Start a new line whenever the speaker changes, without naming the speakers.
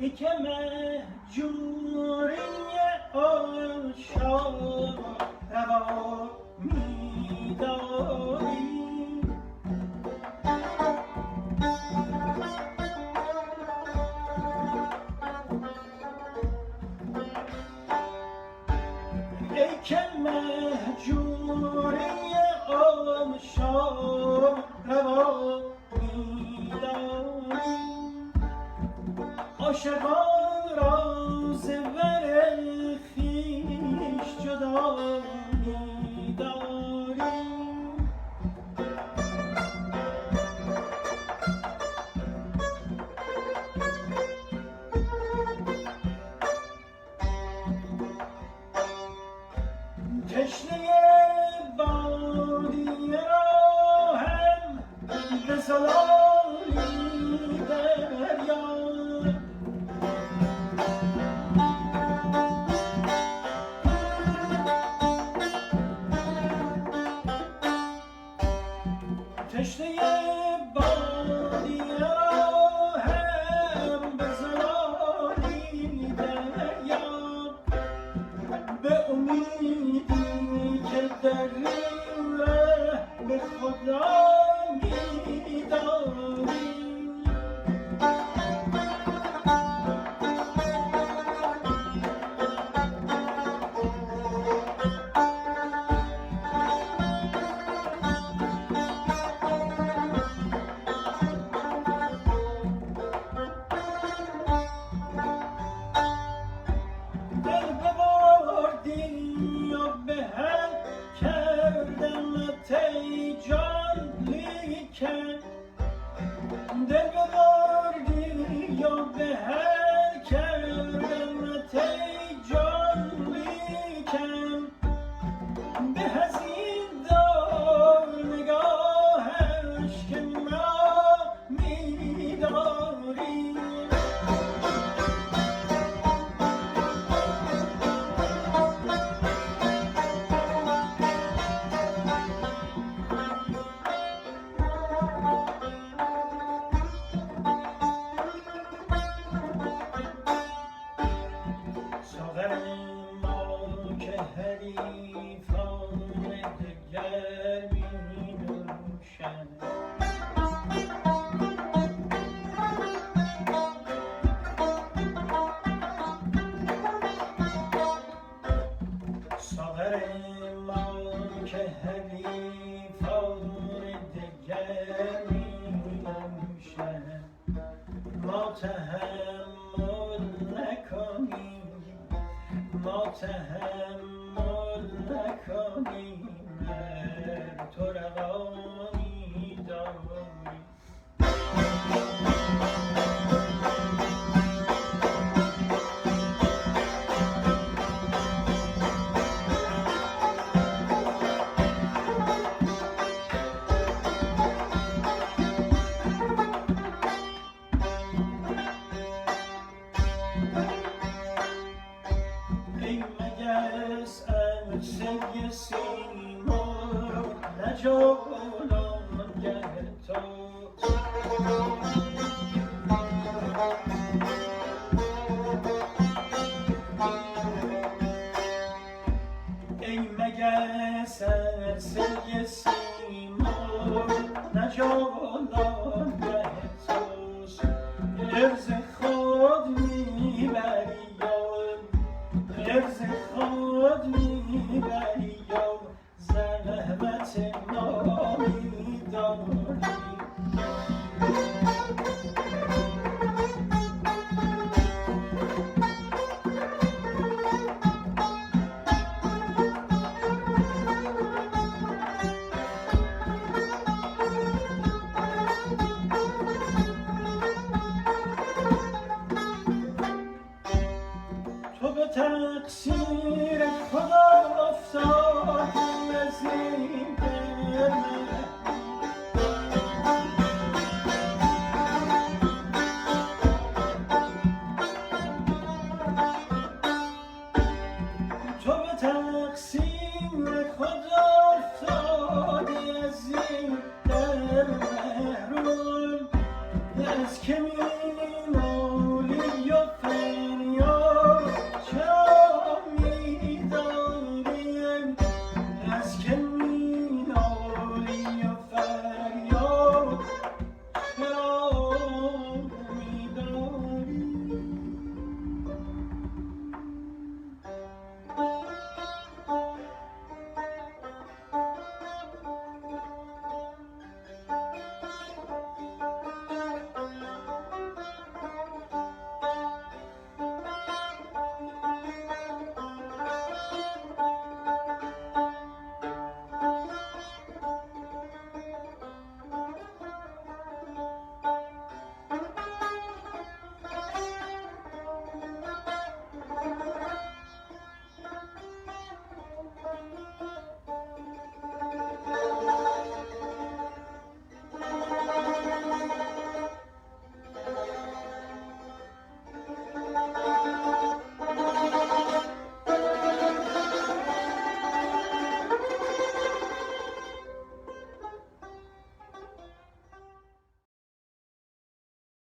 که مهجوری عاشق روا می‌داری. ای که مهجوری عاشق روا می‌داری، عاشقان را ز بر خویش جدا می‌داری. تشنه بادیه را هم به زلالی دریا، تشنه بادیه را هم به زلالی دریا، به امیدی که در این ره به خدا می‌داری. دل ببردی و به هم کردمت ای جان لیکن، دل ببردی و به هم کردمت ای جان لیکن، به از این دار نگاهش که مرا می‌داری. ساغر ما که حریفان دگر می‌نوشند، ساغر ما که حریفان دگر می‌نوشند، ما تحمل نکنیم، ما تحمل نکنیم، تو روا می‌داری. ای مگس عروسه سیمرغ نه جولانگه توست، ای مگس عروسه سیمرغ نه جولانگه توست، عرض خود میبری عرض خود میبری و زحمت ما می‌داری. تو به تقصیر